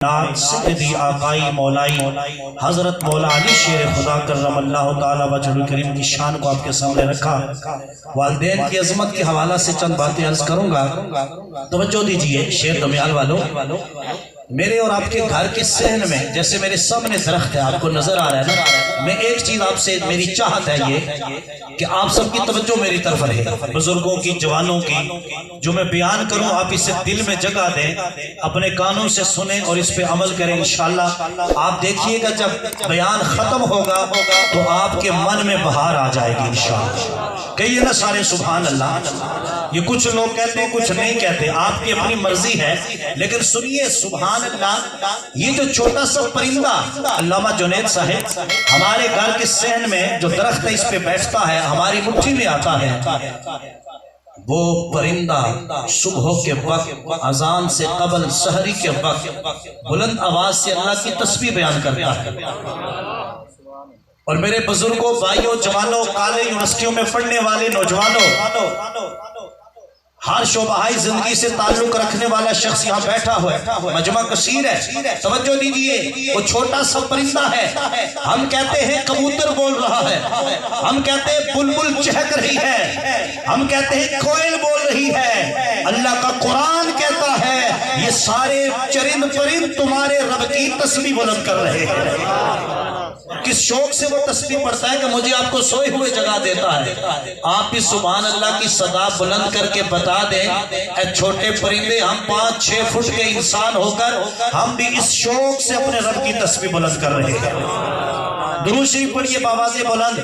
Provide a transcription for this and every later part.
سیدی آقائی مولائی حضرت مولا علی شیر خدا کرم اللہ تعالیٰ وجہ کریم کی شان کو آپ کے سامنے رکھا۔ والدین کی عظمت کے حوالہ سے چند باتیں عرض کروں گا، توجہ دیجئے شیر دمیال والوں۔ میرے اور آپ کے گھر کے صحن میں جیسے میرے سامنے درخت ہے، آپ کو نظر آ رہا ہے نا، میں ایک چیز آپ سے میری چاہت ہے یہ کہ آپ سب کی توجہ میری طرف رہے، بزرگوں کی، جوانوں کی، جو میں بیان کروں آپ اسے دل میں جگہ دیں، اپنے کانوں سے سنیں اور اس پہ عمل کریں انشاءاللہ۔ آپ دیکھیے گا جب بیان ختم ہوگا تو آپ کے من میں بہار آ جائے گی انشاءاللہ۔ کہیے نا سارے سبحان اللہ۔ یہ کچھ لوگ کہتے ہیں کچھ نہیں کہتے، آپ کی اپنی مرضی ہے، لیکن سنیے سبحان اللہ۔ یہ جو چھوٹا سا پرندہ علامہ جنید صاحب ہمارے گھر کے صحن میں جو درخت ہے اس پہ بیٹھتا ہے، ہماری مٹھی میں آتا ہے، وہ پرندہ صبح کے وقت اذان سے قبل سحری کے وقت بلند آواز سے اللہ کی تسبیح بیان کرتا ہے۔ اور میرے بزرگوں، بھائیوں، جوانوں، کالج یونیورسٹیوں میں پڑھنے والے نوجوانوں، ہر شعبہ زندگی سے تعلق رکھنے والا شخص یہاں بیٹھا ہوا ہے، مجمع کثیر ہے، توجہ دیجئے۔ وہ چھوٹا سا پرندہ ہے، ہم کہتے ہیں کبوتر بول رہا ہے، ہم کہتے ہیں بلبل چہک رہی ہے، ہم کہتے ہیں کوئل بول رہی ہے، اللہ کا قرآن کہتا ہے یہ سارے چرند پرند تمہارے رب کی تسبیح بلند کر رہے ہیں۔ کس شوق سے وہ تسبیح پڑھتا ہے کہ مجھے آپ کو سوئے ہوئے جگہ دیتا ہے۔ آپ بھی سبحان اللہ کی صدا بلند کر کے بتا دیں، اے چھوٹے پرندے، ہم 5-6 فٹ کے انسان ہو کر ہم بھی اس شوق سے اپنے رب کی تسبیح بلند کر رہے ہیں۔ درود شریف پڑھیے بآواز بلند،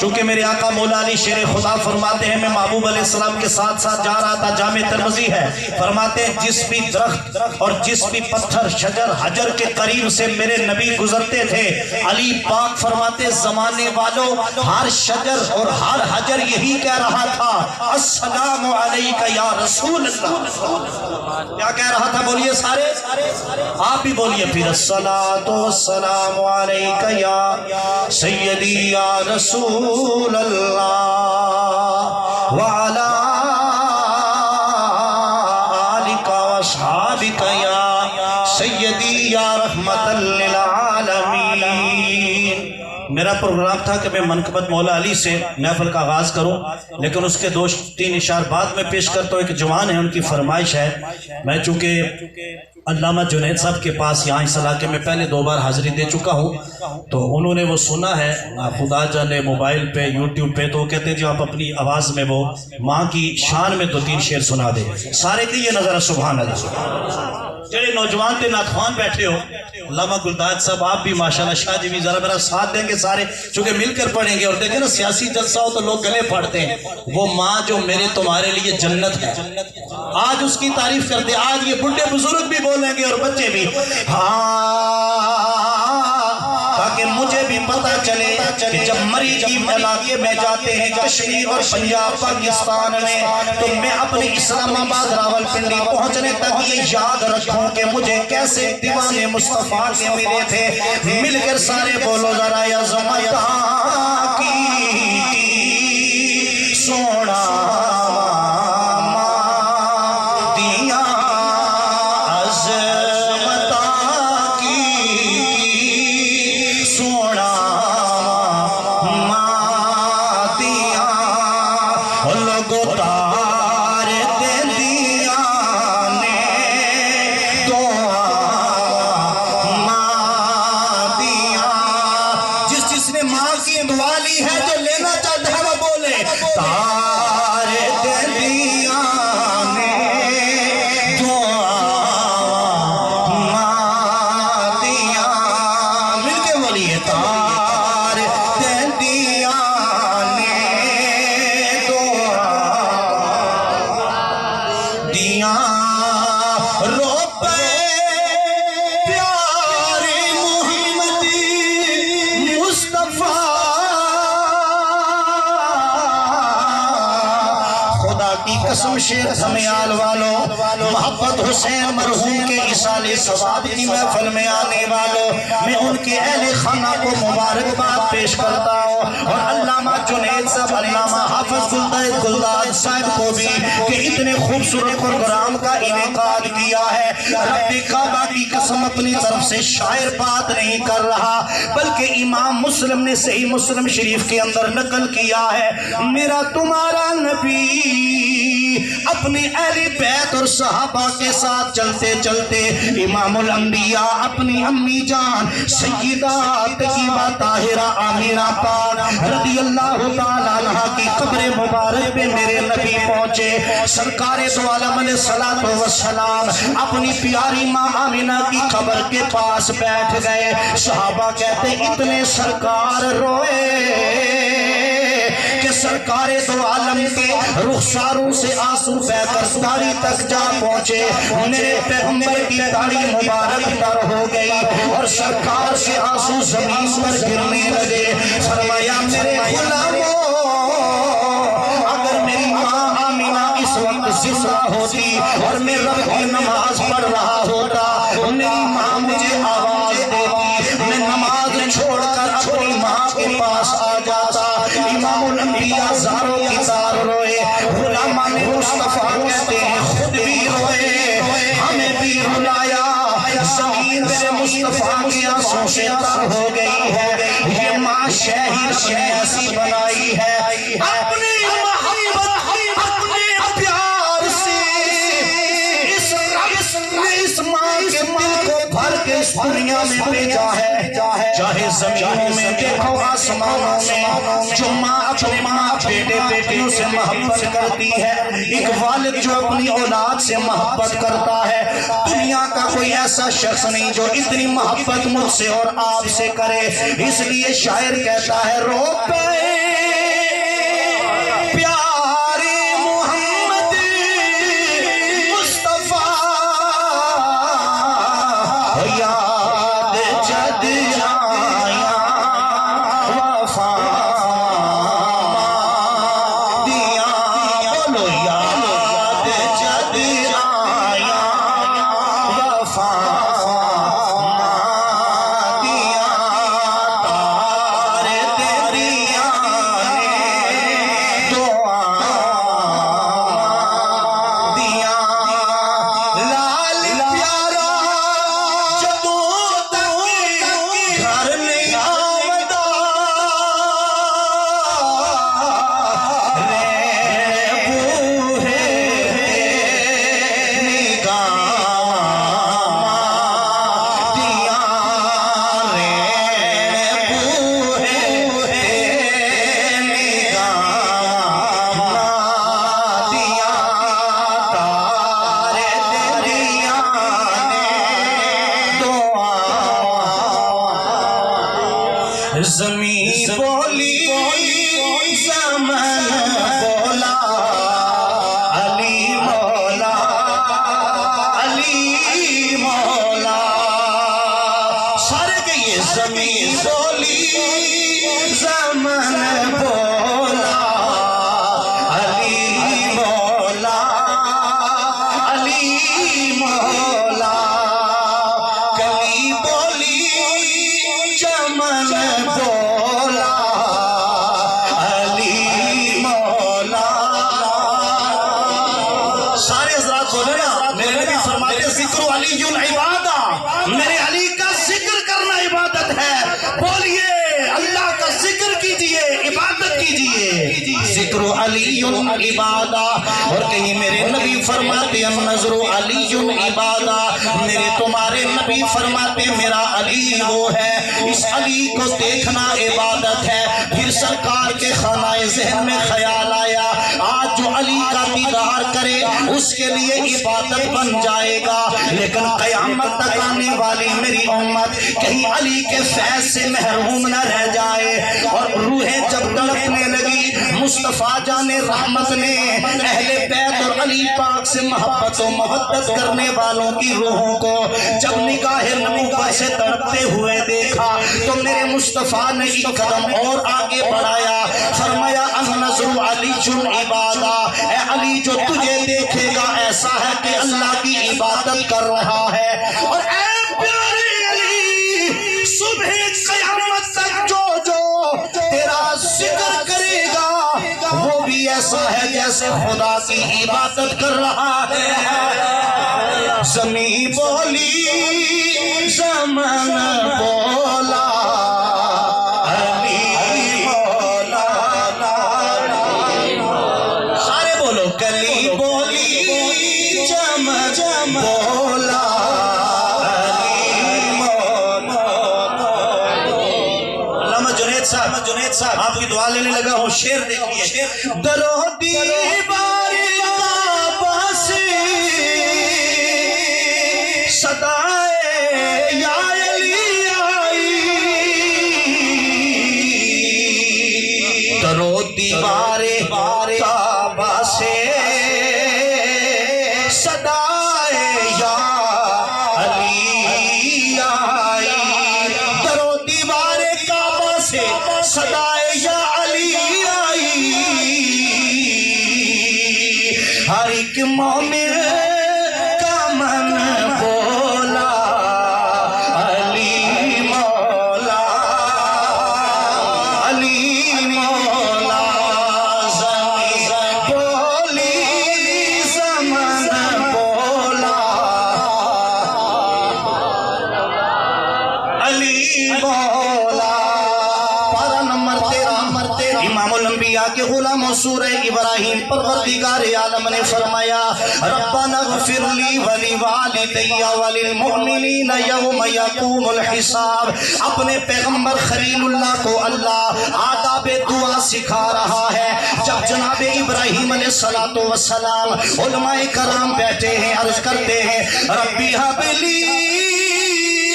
چونکہ میرے آقا مولا علی شیر خدا فرماتے ہیں، میں محبوب علیہ السلام کے ساتھ ساتھ جا رہا تھا، جامع ترمذی ہے، فرماتے ہیں جس بھی درخت اور جس بھی پتھر، شجر، حجر کے قریب سے میرے نبی گزرتے تھے، علی پاک فرماتے زمانے والوں ہر شجر اور ہر حجر یہی کہہ رہا تھا، السلام علیکہ یا رسول اللہ۔ کیا کہہ رہا تھا؟ بولیے سارے، آپ بھی بولیے پھر، الصلاۃ والسلام علیکہ یا سیدی یا رسول اللہ وعلی آلک واصحابک یا سیدی یا رحمت للعالمین۔ میرا پروگرام تھا کہ میں منقبت مولا علی سے محفل کا آغاز کروں، لیکن اس کے 2-3 اشعار بعد میں پیش کرتا ہوں۔ ایک جوان ہے، ان کی فرمائش ہے، میں چونکہ علامہ جنید صاحب کے پاس یہاں اس علاقے میں پہلے 2 بار حاضری دے چکا ہوں، تو انہوں نے وہ سنا ہے خدا جانے موبائل پہ، یوٹیوب پہ، تو وہ کہتے ہیں جو آپ اپنی آواز میں وہ ماں کی شان میں 2-3 شعر سنا دیں۔ سارے کی یہ نظر ہے سبحان اللہ۔ جڑے نوجوان تے ناتخوان بیٹھے ہو، علامہ گلداد صاحب آپ بھی ماشاءاللہ، شاہ جی بھی ذرا میرا ساتھ دیں گے سارے، چونکہ مل کر پڑھیں گے۔ اور دیکھیں نا سیاسی جلسہ ہو تو لوگ گلے پھاڑتے ہیں، وہ ماں جو میرے تمہارے لیے جنت ہے، آج اس کی تعریف کرتے، آج یہ بڑھے بزرگ بھی بولیں گے اور بچے بھی، تاکہ مجھے بھی پتہ چلے کہ جب مریض کی علاقے میں جاتے ہیں کشمیر اور پنجاب پاکستان میں، تو میں اپنے اسلام آباد راول پنڈی پہنچنے تک یہ یاد رکھوں کہ مجھے کیسے دیوانے مصطفیٰ کے ملے تھے۔ مل کر سارے بولو ذرا، یا زمتا کی سونا قسم شیر دھمیال والوں، محبت حسین مرحوم کے اصال ثواب کی محفل میں آنے والوں، میں ان کے اہل خانہ کو مبارکباد پیش کرتا ہوں، اور علامہ جنید صاحب، علامہ حافظ گلداد صاحب کو بھی کہ اتنے خوبصورت پروگرام کا انعقاد کیا ہے۔ رب کعبہ کی قسم اپنی طرف سے شاعر بات نہیں کر رہا، بلکہ امام مسلم نے صحیح مسلم شریف کے اندر نقل کیا ہے، میرا تمہارا نبی اپنے اہل بیت اور صحابہ کے ساتھ چلتے چلتے امام الانبیاء اپنی امی جان سیدہ طیبہ طاہرہ آمینہ پاک رضی اللہ تعالیٰ عنہ کی قبر مبارک پہ میرے نبی پہنچے۔ سرکار دو عالم علیہ السلام اپنی پیاری ماں آمینہ کی قبر کے پاس بیٹھ گئے۔ صحابہ کہتے اتنے سرکار روئے کہ سرکار دو عالم کے رخساروں سے آنسو بہہ کر داڑھی تک جا پہنچے۔ میرے پیغمبر کی داڑھی مبارک تر ہو گئی اور سرکار سے آنسو زمین پر گرنے لگے۔ فرمایا میرے غلاموں، اگر میری ماں آمینہ اس وقت زندہ ہوتی اور میں رب کی نماز پڑھ رہا ہوتا، میری ماں مجھے آواز دیتی، میں نماز چھوڑ کر اپنی ماں کے پاس آ جاتا۔ امام الانبیاء زاروں کی زار روئے، غلامان مصطفیٰ کہتے ہیں خود بھی روئے، ہمیں بھی رلایا، زمین میرے مصطفیٰ کی آنسوں سے تر ہو گئی ہے۔ یہ ماں شہید نے ایسی بنائی ہے، اپنی محبت اپنے پیار سے اس ماں کے دل کو بھر کے اس دنیا میں بھیجا ہے۔ چاہے زمینوں میں دیکھو آسمانوں میں، جو ماں اپنے بیٹے بیٹیوں سے محبت کرتی ہے، ایک والد جو اپنی اولاد سے محبت کرتا ہے، دنیا کا کوئی ایسا شخص نہیں جو اتنی محبت مجھ سے اور آپ سے کرے۔ اس لیے شاعر کہتا ہے رو پے پیارے محمد مصطفیٰ، یاد جد آیا وفا دیا، بولو یاد جد آیا وفا دیا، تارے تیری دعا دیا، لال پیارا جدوں تک گھر نہیں آمدا، رے بوہے نگاہ دیا، رے بوہے نگاہ دیا، تارے تیری دعا۔ زمین بولی زمن بولا، علی مولا علی مولا، سارے کہیے زمین بولی زمن بولا، علی مولا علی مولا، کلی بولی چمن بولا، علی مولا۔ سارے حضرات بولے نا، میرے نبی فرماتے ذکر علی عبادہ، میرے علی کا ذکر کرنا عبادت ہے۔ بولیے اللہ کا ذکر کیجئے، عبادت کیجئے، ذکر علی عبادہ۔ اور کہیں میرے نبی فرماتے النظر علی عبادہ، میرے تمہارے نبی فرماتے میرا علی وہ ہے، اس علی کو دیکھنا عبادت ہے۔ پھر سرکار کے خانہ ذہن میں خیال آیا آج جو علی کا دیدار کرے اس کے لیے عبادت بن جائے گا، لیکن قیامت تک آنے والی میری امت کہیں علی کے فیض سے محروم نہ رہ جائے۔ اور روحیں جب تڑپنے لگی، مصطفیٰ جان رحمت نے اہل بیت اور علی پاک سے محبت و محبت کرنے والوں کی روحوں کو جب نگاہ نبوت سے تڑپتے ہوئے دیکھا تو میرے مصطفیٰ نے ایک قدم اور آگے بڑھایا، فرمایا النظر علی عبادہ، اے علی جو تجھے دیکھے گا ایسا ہے کہ اللہ کی عبادت کر رہا ہے۔ اور اے پیارے علی، صبح قیامت تک جو تیرا ذکر کرے گا وہ بھی ایسا ہے جیسے سے خدا کی عبادت کر رہا ہے. زمین بولی زمان بولا علی مولا. سارے بولو کلی بولی جم جم بولا علی مولا. علامہ جنید صاحب آپ کی دعا لینے لگا ہوں. شعر دیکھیے. درو دیوار کعبہ سے صدائے یا علی آئی. درو دیوار کعبہ سے صدائے یا علی آئی. درو دیوار کعبہ سے صدائے یا علی آئی. ہر ایک مومن کا من بولا علی مولا علی مولا. زمین بولی زمن بولا علی مولا. پارہ نمبر 13 امام الانبیاء کے غلام سورہ ابراہیم پروردگار عالم نے فرمایا ربنا اغفر لی ولی والدی وللمؤمنین یوم یقوم الحساب. اپنے پیغمبر خلیل اللہ کو اللہ آداب دعا سکھا رہا ہے. جب جناب ابراہیم علیہ السلام علماء کرام بیٹھے ہیں عرض کرتے ہیں ربی ہب لی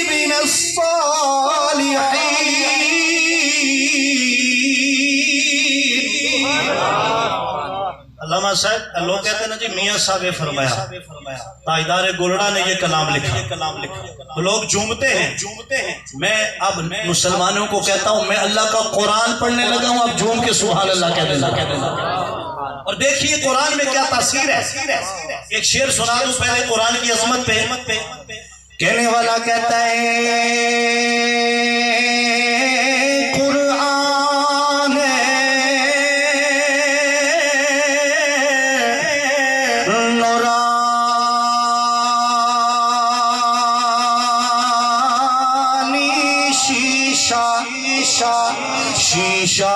من الصالحین. علامہ صاحب لوگ کہتے ہیں نا جی میاں صاحب نے فرمایا تاجدار گولڑا نے یہ کلام لکھا تو لوگ جھومتے ہیں. میں اب مسلمانوں کو کہتا ہوں میں اللہ کا قرآن پڑھنے لگا ہوں اب جھوم کے سبحان اللہ کہہ دینا. اور دیکھیے قرآن میں کیا تاثیر ہے. ایک شعر سنا دوں پہلے قرآن کی عظمت پہ. کہنے والا کہتا ہے شیشہ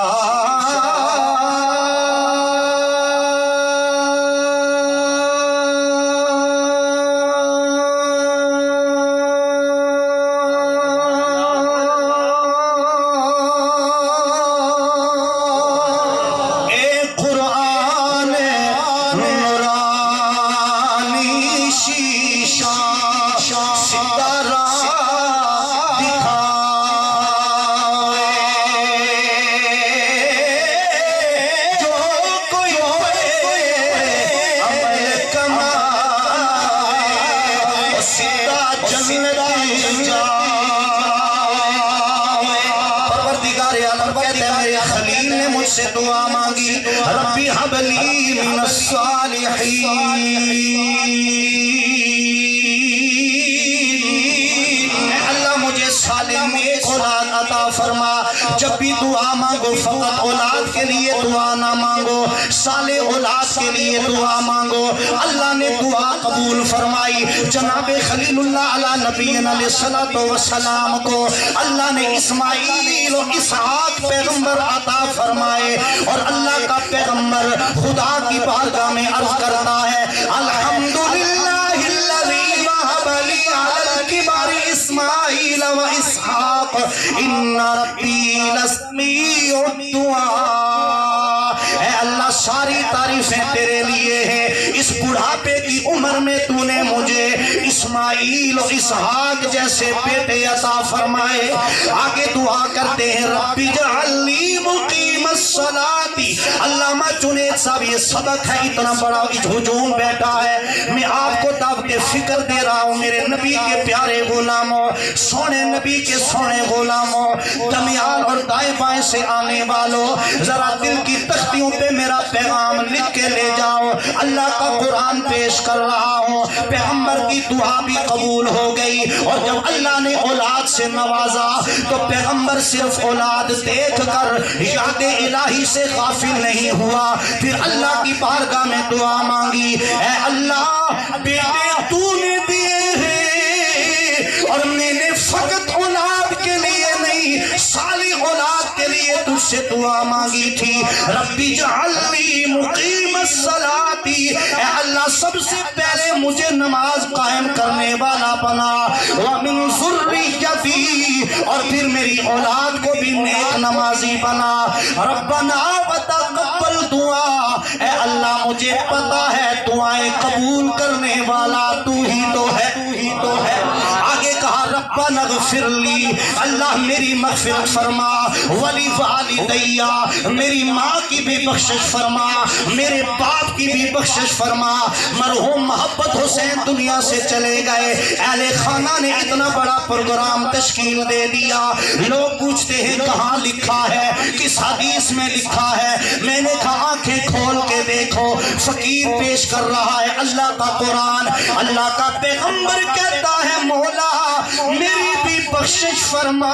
سے دعا مانگی ربی حب لی من الصالحین. اللہ مجھے سالم ایک اولاد عطا فرما. جب بھی دعا مانگو فقط اولاد کے لیے دعا نہ مانگو صالح اولاد کے لیے دعا مانگو. اللہ نے دعا قبول فرمائی. جناب خلیل اللہ علیہ نبینا علیہ السلام کو اللہ نے اسماعیل و اسحاق پیغمبر عطا فرمائے. اور اللہ کا پیغمبر خدا کی بارگاہ میں عرض کرتا ہے الحمدللہ الذی وہب لی علی الکبر اسماعیل و اسحاق ان ربی لسمیع الدعاء. اے اللہ ساری تعریفیں تیرے لیے ہیں. اس بڑھاپے کی عمر میں تو نے مجھے اسماعیل و اسحاق جیسے بیٹے عطا فرمائے. آگے دعا کرتے ہیں ربی جعلنی مقیم الصلاۃ. علامہ جنید صاحب یہ سبق ہے. اتنا بڑا ہجوم بیٹھا ہے. میں آپ کو دعوت فکر دے رہا ہوں میرے نبی کے پیارے غلاموں سونے نبی کے سونے غلاموں دمیان اور دائیں بائیں سے آنے والوں ذرا دل کی تختیوں پہ میرا پیغام لکھ کے لے جاؤ. اللہ کا قرآن پیش کر رہا ہوں. پیغمبر کی دعا بھی قبول ہو گئی. اور جب اللہ نے اولاد سے نوازا تو پیغمبر صرف اولاد دیکھ کر یاد الہی سے غافل غافل نہیں ہوا. پھر اللہ کی بارگاہ میں دعا مانگی, اے اللہ بیٹے تو نے دیے ہیں اور میں نے فقط اولاد کے لیے نہیں صالح اولاد کے لیے تجھ سے دعا مانگی تھی. ربی جعلنی مقیم الصلاۃ, اے اللہ سب سے پہلے مجھے نماز قائم کرنے والا بنا. ومن ذریتی, اور پھر میری اولاد کو بھی نیک نمازی بنا. ربنا وتقبل دعا, اے اللہ مجھے پتا ہے دعائیں قبول کرنے والا تو ہی تو ہے, تو ہی تو ہے. آگے کہا ربنا اغفر لی, اللہ میری مغفرت فرما. ولی والدیا, میری ماں کی بھی بخشش فرما, میرے باپ کی بھی بخشش فرما. مرحوم محبت حسین دنیا سے چلے گئے, اہل خانہ نے اتنا بڑا پروگرام تشکیل دے دیا. لوگ پوچھتے ہیں کہاں لکھا ہے, کس حدیث میں لکھا ہے. میں نے کہا آنکھیں کھول کے دیکھو, فقیر پیش کر رہا ہے اللہ کا قرآن. اللہ کا پیغمبر کہتا ہے مولا میری بھی بخشش فرما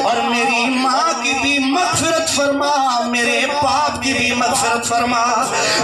اور میری ماں کی بھی مغفرت فرما, میرے باپ کی بھی مغفرت فرما.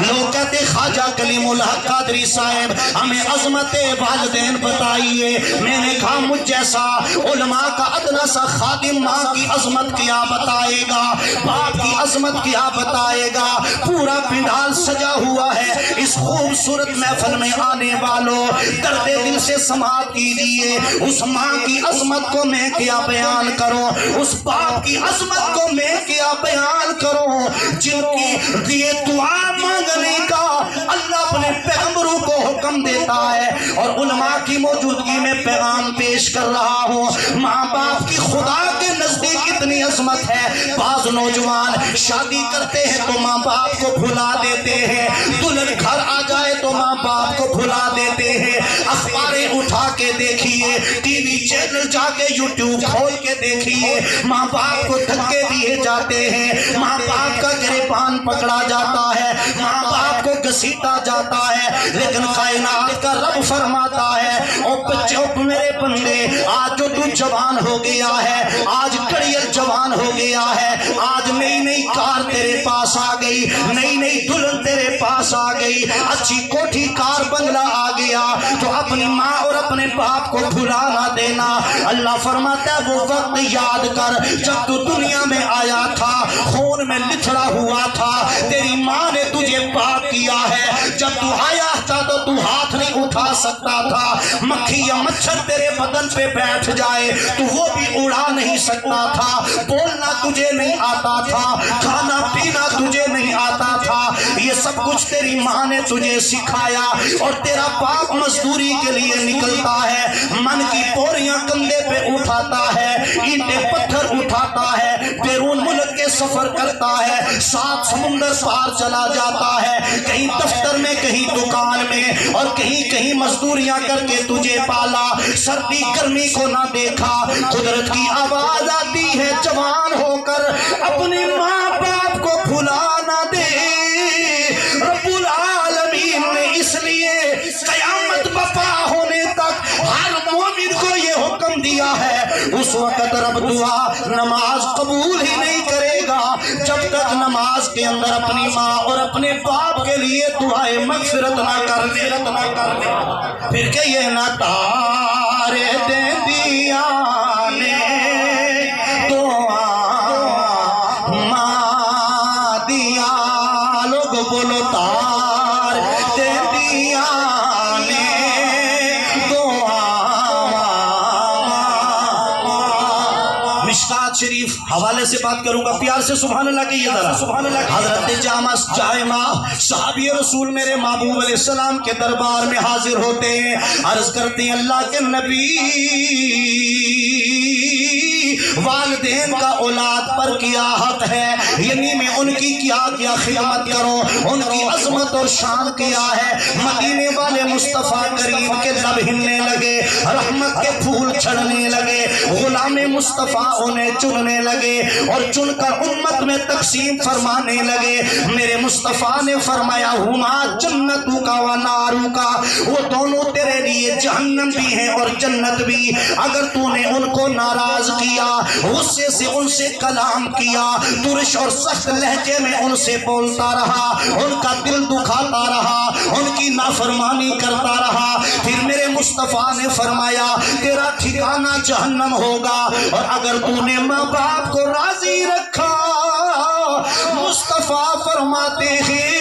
لوگ کہتے خواجہ کلیم الحق قادری صاحب ہمیں عظمت والدین بتائیے. میں نے کہا مجھ جیسا علماء کا ادنا سا خادم ماں کی عظمت کیا بتائے گا, باپ کی عظمت کیا بتائے گا. پورا پنڈال سجا ہوا ہے. اس خوبصورت محفل میں آنے والوں درد دل سے سماعت کیجیے. اس ماں کی عظمت کو میں کیا بیان کروں, اس باپ کی عظمت کو میں کیا بیان کروں, جن کی لیے دعا مانگنے کا اللہ اپنے پیغمبروں کو حکم دیتا ہے. اور علماء کی موجودگی میں پیغام پیش کر رہا ہوں. ماں باپ کی خدا کے نزدیک اتنی عظمت ہے. بعض نوجوان شادی کرتے ہیں تو ماں باپ کو بھلا دیتے ہیں, دلہن گھر آ جائے تو ماں باپ کو بھلا دیتے ہیں. اخباریں اٹھا کے دیکھیے, ٹی وی چینل جا کے یوٹیوب کھول کے دیکھیے, ماں باپ کو دھکے دیے جاتے ہیں, ماں باپ کا گریبان پکڑا جاتا ہے, ماں باپ کو گھسیٹا جاتا ہے. لیکن کائنات کا رب فرماتا ہے او بچے او میرے بندے, آج جو تو جوان ہو گیا ہے, آج کڑیل جوان ہو گیا ہے, آج نئی نئی کار تیرے پاس آ گئی, نئی نئی دلہن تیرے پاس آ گئی, اچھی کوٹھی کار بنگلہ آ گیا, تو اپنی ماں اور اپنے باپ کو بھلا نہ دینا. اللہ فرماتا ہے وہ وقت یاد کر جب تو دنیا میں آیا تھا, خون میں لتھڑا ہوا تھا, تیری ماں نے تجھے پاک کیا ہے. جب تو آیا تھا تو تو ہاتھ نہیں اٹھا سکتا تھا, مکھی یا مچھر تیرے بدن پہ بیٹھ جائے تو وہ بھی اڑا نہیں سکتا تھا, بولنا تجھے نہیں آتا تھا, کھانا پینا تجھے نہیں آتا تھا. یہ سب کچھ تیری ماں نے تجھے سکھایا. اور تیرا باپ مزدوری کے لیے نکلتا ہے, من کی بوریاں کندھے پہ اٹھاتا ہے, اینٹیں پتھر اٹھاتا ہے, بیرون ملک کے سفر کرتا ہے, 7 سمندر پار چلا جاتا ہے, کہیں دفتر میں کہیں دکان میں اور کہیں کہیں مزدوریاں کر کے تجھے پالا. سردی گرمی کو نہ دیکھا, قدرت کی آواز آتی ہے جوان ہو کر اپنی ماں باپ کو بھلا نہ دے. رب العالمین نے اس لیے قیامت بپا ہونے تک ہر مومن کو یہ حکم دیا ہے, اس وقت رب دعا نماز قبول ہی نہیں کرے گا جب تک نماز کے اندر اپنی ماں اور اپنے باپ کے لیے دعائیں مغفرت نہ کر دے. پھر کہ یہ نہ تارے دے دیا نے دعا ماں دیا, لوگ بولو تار دے دیا نے دعا. مشکات شریف حوالے سے بات کروں گا, پیار سے سبحان اللہ کہیے ذرا. سبحان اللہ. حضرت جامع صحابی رسول میرے محبوب علیہ السلام کے دربار میں حاضر ہوتے ہیں, عرض کرتے ہیں اللہ کے نبی والدین کا اولاد پر کیا حق ہے, یعنی میں ان کی کیا کیا خدمت کروں, ان کی عظمت اور شان کیا ہے. مدینے والے مصطفیٰ کریم کے لب ہلنے لگے, رحمت کے پھول چھڑنے لگے. غلام مصطفیٰ انہیں چننے لگے اور چن کر امت میں تقسیم فرمانے لگے۔ میرے مصطفیٰ نے فرمایا ہما جنتو کا و نارو کا، وہ دونوں تیرے لیے جہنم بھی ہیں اور جنت بھی۔ اگر تو نے ان کو ناراض کیا، غصے سے ان سے کلام کیا، ترش اور سخت لہجے میں ان سے بولتا رہا، ان کا دل دکھاتا رہا، ان کی نافرمانی کرتا رہا، پھر میرے مصطفیٰ نے فرمایا تیرا ٹھکانہ جہنم ہوگا۔ اور اگر تو نے ماں باپ کو راضی رکھا، مصطفیٰ فرماتے ہیں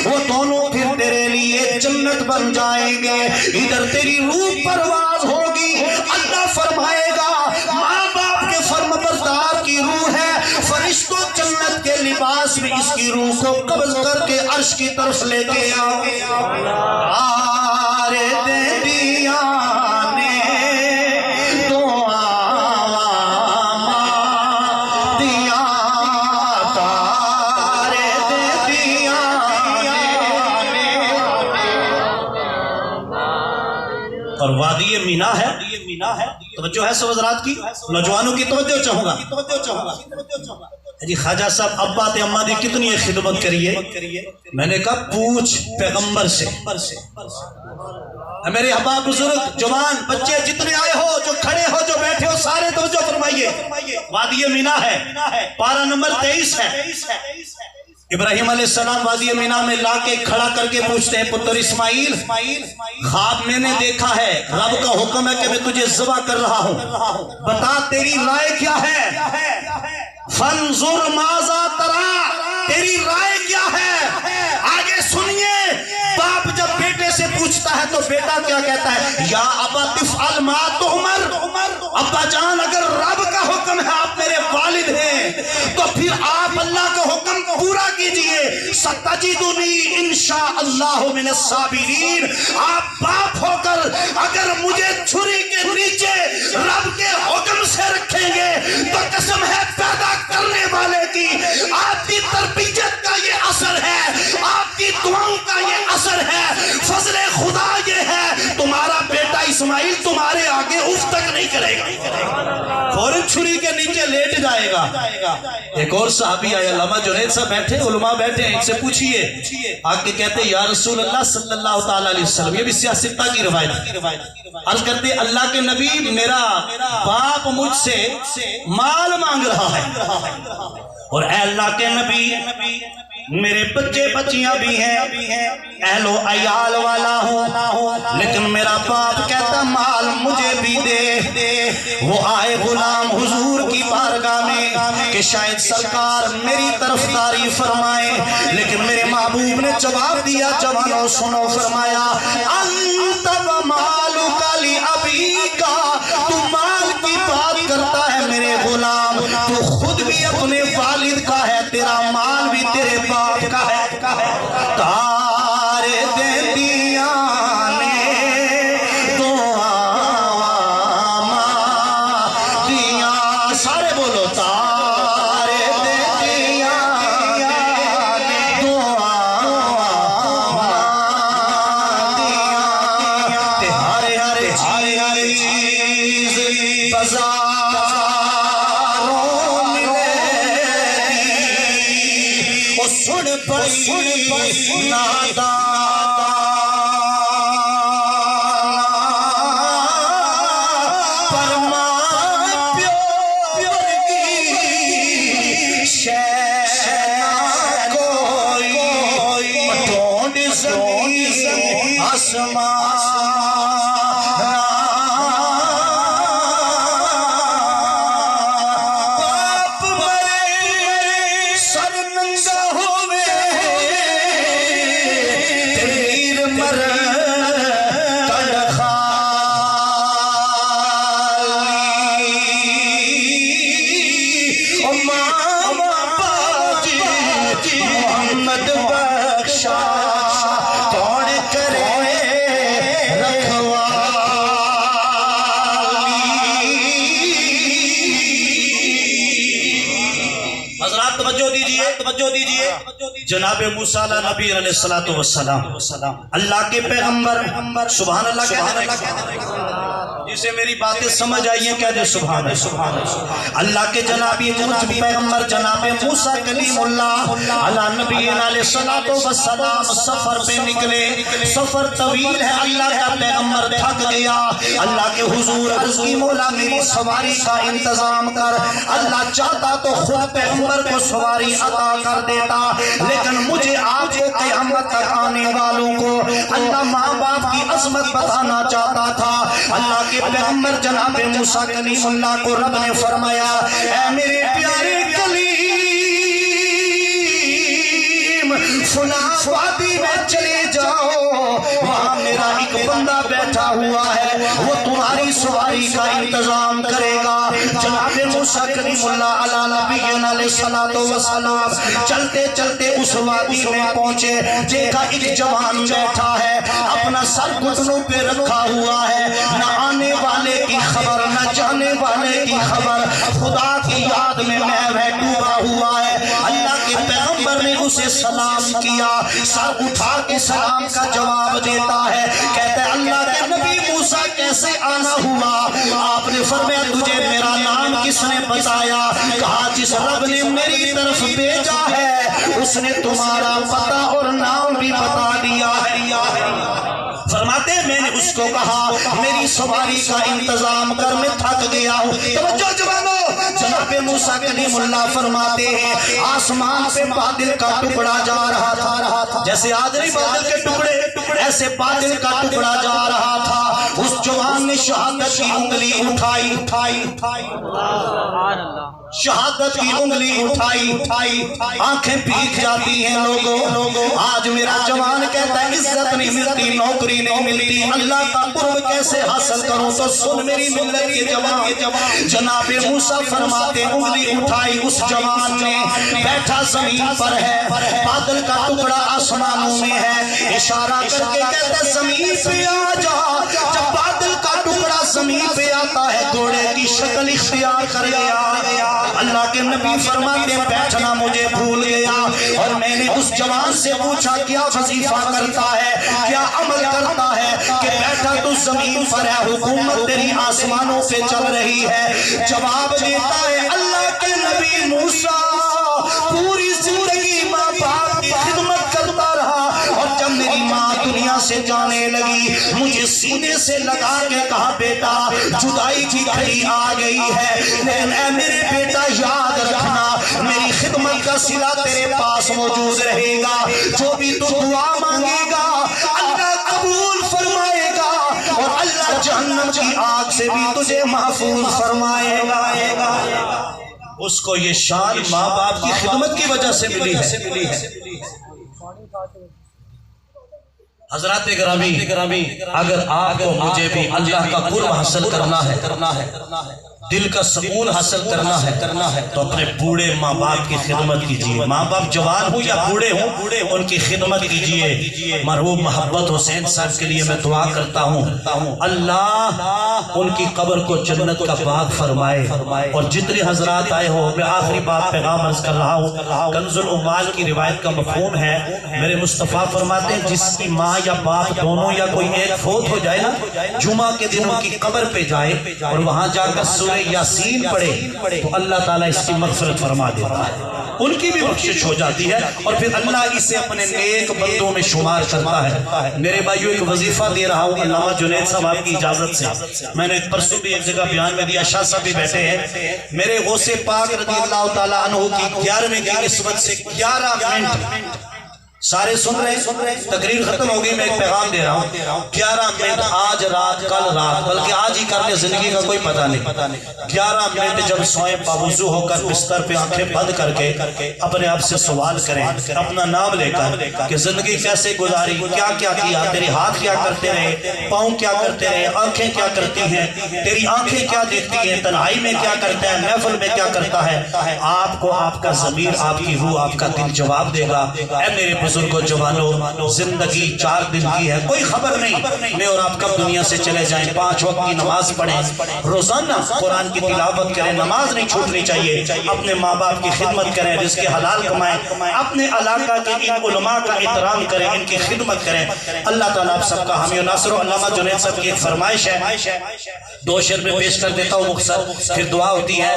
وہ دونوں پھر تیرے لیے جنت بن جائیں گے۔ ادھر تیری روح پرواز ہوگی، اللہ فرمائے گا ماں باپ کے فرم بردار کی روح ہے، فرشتوں جنت کے لباس میں اس کی روح کو قبض کر کے عرش کی طرف لے کے آؤ۔ آرے دے دیا اور وادی مینا ہے، توجہ ہے سب حضرات کی، نوجوانوں کی توجہ چاہوں گا جی۔ خواجہ صاحب ابا تے اماں دی کتنی خدمت کریے، میں نے کہا پوچھ پیغمبر سے۔ میرے احباب بزرگ جوان بچے جتنے آئے ہو، جو کھڑے ہو جو بیٹھے ہو، سارے توجہ فرمائیے۔ وادی مینا ہے، پارہ نمبر 23 ہے۔ ابراہیم علیہ السلام وادی مینا میں لا کے کھڑا کر کے پوچھتے ہیں پتر اسماعیل، خواب میں نے دیکھا ہے، رب کا حکم ہے کہ میں تجھے ذبح کر رہا ہوں، بتا تیری رائے کیا ہے؟ فانظر ماذا ترى، تیری رائے کیا ہے؟ آگے سنیے، باپ جب بیٹے سے پوچھتا ہے تو بیٹا کیا کہتا ہے؟ یا ابا تفعل ما تؤمر، ابا جان اگر رب کا حکم ہے، آپ میرے والد ہیں، تو پھر آپ اللہ کا حکم پورا کیجئے۔ ستجدنی انشاءاللہ من الصابرین، آپ باپ ہو کر اگر مجھے چھری کے نیچے رب کے حکم سے رکھیں گے تو قسم ہے پیدا کرنے والے کی، آپ کی تربیت کا یہ اثر ہے، آپ کی دعاؤں کا یہ اثر ہے، فضل خدا یہ ہے تمہارا بیٹا اسماعیل تمہارے آگے اف تک نہیں کرے گا، فوراً چھری کے نیچے لیٹ جائے گا۔ ایک اور صحابی آیا، علامہ جنید صاحب بیٹھے، علماء بیٹھے، ان سے پوچھئے، آگے کہتے یا رسول اللہ صلی اللہ تعالیٰ علیہ وسلم، یہ بھی سیاستہ کی روایت، عرض کرتے اللہ کے نبی میرا باپ مجھ سے مال مانگ رہا ہے، اور اے اللہ کے نبی میرے بچے بچیاں بھی ہیں، اہل و عیال والا ہوں، لیکن میرا باپ کہتا مال مجھے بھی دے۔ وہ آئے غلام حضور کی بارگاہ میں کہ شاید سرکار میری طرفداری فرمائے، لیکن میرے محبوب نے جواب دیا جوانوں سنو، فرمایا انت ومالک لابیک، تو مال کی بات کرتا ہے میرے غلام، تو خود بھی اپنے والد کا ہے، تیرا مال بھی تیرے باپ کا ہے۔ تارے دے دیا نے دعا دیا، سارے بولو تارے دے دیا نے دعا دیا، ہر چیز بازاروں میں وہ سن پڑی نادان، پر ماں پیو کی شے کوئی، ڈھونڈ زمین آسمان، باپ مرے سر ننگا ہوئے، تیر مر کڑخالی، ماما باجی محمد بخشا کون کرے رکھوالی۔ حضرات توجہ دیجئے، جناب موسیٰ نبی علیہ السلام اللہ کے پیغمبر، سبحان اللہ کہنے لگے، جسے میری باتیں سمجھ آئی ہیں کہہ دے سبحان اللہ۔ اللہ کے جنابی مجھ پیغمبر جناب موسیٰ کلیم اللہ علی نبینا علیہ الصلوۃ والسلام سفر پہ نکلے۔ سفر طویل ہے، اللہ کا پیغمبر تھک گیا۔ اللہ کے حضور عرض کی مولا میری سواری کا انتظام کر۔ اللہ چاہتا تو خود پیغمبر کو سواری عطا کر دیتا، لیکن مجھے آپ کو قیامت تک آنے والوں کو اللہ ماں باپ کی عظمت بتانا چاہتا تھا۔ اللہ کے پیغمبر جناب موسیٰ کلیم اللہ کو رب نے فرمایا، اے میرے پیارے کلیم، فلاں وادی میں چلے جاؤ، وہاں میرا ایک بندہ بیٹھا ہوا ہے، وہ تمہاری سواری کا انتظام کرے گا۔ جناب موسیٰ کلیم اللہ علیہ نبینا علیہ الصلوۃ والسلام چلتے چلتے اس وادی میں پہنچے، دیکھا ایک جوان بیٹھا ہے، اپنا سر گھٹنوں پہ رکھا ہوا ہے، نہ آنے والے کی خبر نہ جانے والے کی خبر، خدا کی یاد میں محو ہے، ڈوبا ہوا ہے۔ اللہ کے پیغمبر نے اسے سلام کیا، سر اٹھا کے سلام کا جواب دیتا ہے، کہتا ہے اللہ کے نبی موسیٰ کیسے آنا ہوا؟ آپ نے فرمایا تجھے میرا نام کس نے بتایا؟ کہا جس رب نے میری طرف بھیجا ہے اس نے تمہارا پتہ اور نام بھی بتا دیا ہے۔ فرماتے ہیں میں نے اس کو کہا میری سواری کا انتظام کر، میں تھک گیا ہوں۔ توجہ جوانو، جناب موسیٰ کلیم اللہ فرماتے ہیں آسمان سے بادل کا ٹکڑا جا رہا تھا، جیسے آج نہیں بادل کے ٹکڑے، ایسے بادل کا ٹکڑا جا رہا تھا۔ اس جوان نے شہادت کی انگلی اٹھائی، شہادت کی انگلی اٹھائی، آنکھیں بھیگ جاتی ہیں لوگوں۔ آج میرا جوان کہتا ہے عزت نہیں ملتی، نوکری نہیں ملتی، اللہ کا قرب کیسے حاصل کروں؟ تو سن میری ملت کے جوان، جناب موسیٰ فرماتے انگلی اٹھائی، اس جوان نے بیٹھا زمین پر ہے، بادل کا ٹکڑا آسمانوں میں ہے، اشارہ کر کے کہتا ہے زمین پہ آ جا۔ جب بادل کا ٹکڑا زمین پہ آتا ہے گھوڑے کی شکل اختیار کر گیا۔ اللہ کے نبی فرماتے بیٹھنا مجھے بھول گیا، اور میں نے اس جوان سے پوچھا کیا وظیفہ کرتا ہے، کیا عمل کرتا ہے کہ بیٹھا تو زمین پر ہے، حکومت تیری آسمانوں پہ چل رہی ہے؟ جواب دیتا ہے اللہ کے نبی موسیٰ پوری زندگی ماں باپ کی خدمت کرتا رہا، اور جب میری ماں دنیا سے جانے لگی مجھے سینے سے لگا کے کہا بیٹا جدائی کی گھڑی آ گئی ہے، لیکن اے میرے بیٹا یاد رکھنا میری خدمت کا صلہ تیرے پاس موجود رہے گا، جو بھی تو دعا مانگے گا اللہ قبول فرمائے گا، اور اللہ جہنم کی آگ سے بھی تجھے محفوظ فرمائے گا۔ اس کو یہ شان ماں باپ کی خدمت کی وجہ سے ملی ہے۔ حضرات گرامی، اگر آپ کو مجھے بھی اللہ کا قرب حاصل کرنا ہے، دل کا سکون حاصل کرنا ہے تو اپنے بوڑھے ماں باپ کی خدمت کیجیے۔ ماں باپ جوان ہوں یا بوڑھے ہوں ان کی خدمت کیجیے۔ مرحوم محبت حسین صاحب کے لیے میں دعا کرتا ہوں اللہ ان کی قبر کو جنت کا باغ فرمائے، اور جتنے حضرات آئے ہو میں آخری بات پیغام عرض کر رہا ہوں۔ کنز الاموال کی روایت کا مفہوم ہے، میرے مصطفیٰ فرماتے ہیں جس کی ماں یا باپ دونوں یا کوئی ایک فوت ہو جائے نا، جمعہ کے دن ان کی قبر پہ جائے اور وہاں جا کر سورہ یاسین پڑھے تو اللہ تعالیٰ اس کی مغفرت فرما دیتا ہے، ان کی بھی بخشش ہو جاتی ہے، اور پھر اللہ اسے اپنے نیک بندوں میں شمار کرتا ہے۔ میرے بھائیو ایک وظیفہ دے رہا ہوں علامہ جنید صاحب کی اجازت سے، میں نے پرسوں بھی ایک جگہ بیان میں دیا، شاہ صاحب بھی بیٹھے ہیں، میرے غوث پاک رضی اللہ تعالیٰ عنہ کی 11ویں کی نسبت سے 11 منٹ سارے سن رہے، تقریر ختم ہو گئی، میں ایک پیغام دے رہا ہوں، 11 منٹ آج رات کل رات بلکہ آج ہی کرنے زندگی کا کوئی پتہ نہیں، 11 منٹ جب سوئیں باوضو ہو کر بستر پہ آنکھیں بند کر کے اپنے آپ سے سوال کریں، اپنا نام لے کر کہ زندگی کیسے گزاری، کیا کیا کیا، تیرے ہاتھ کیا کرتے رہے، پاؤں کیا کرتے رہے، آنکھیں کیا کرتی ہیں، تیری آنکھیں کیا دیکھتی ہیں، تنہائی میں کیا کرتا ہے، محفل میں کیا کرتا ہے۔ آپ کو آپ کا ضمیر، آپ کی روح، آپ کا دل جواب دے گا۔ اے میرے بزرگ و جوانوں، زندگی 4 دن کی ہے، کوئی خبر نہیں میں اور آپ کب دنیا سے چلے جائیں۔ 5 وقت کی نماز پڑھیں، روزانہ قرآن کی تلاوت کریں، نماز نہیں چھوٹنی چاہیے، اپنے ماں باپ کی خدمت کریں، رزق حلال کمائیں، اپنے علاقہ کے ان علماء کا احترام کریں، ان کی خدمت کریں۔ اللہ تعالیٰ آپ سب کا حامی و ناصر ہو۔ علامہ جنید صاحب کی ایک فرمائش ہے، 2 شعر میں پیش کر دیتا ہوں مختصر، پھر دعا ہوتی ہے۔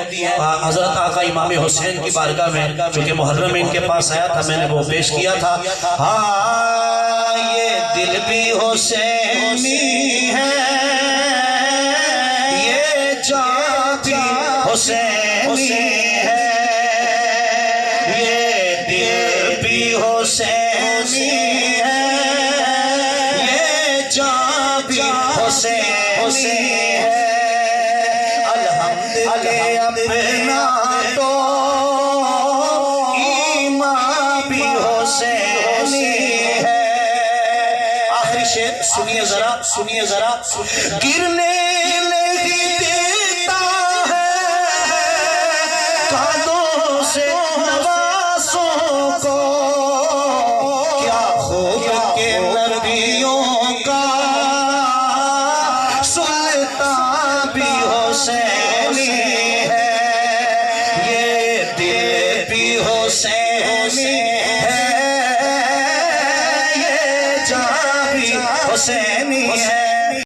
حضرت آقا امام حسین کی بارگاہ میں چونکہ محرم میں ان کے پاس آیا تھا، میں نے وہ پیش کیا تھا۔ ہاں یہ دل بھی حسینی ہے، یہ جان بھی حسینی ہے، یہ دل بھی حسینی ہے، یہ جان بھی حسینی ہے۔ الحمد کے اپنا تو ایمان بھی حسینی ہے۔ آخری شعر سنیے ذرا، سنیے ذرا، گرنے نہیں دیتا ہے کانوں سے نوازوں کو، کیا خوب کے نبیوں کا سلطان بھی حسینی ہے، یہ دل بھی حسینی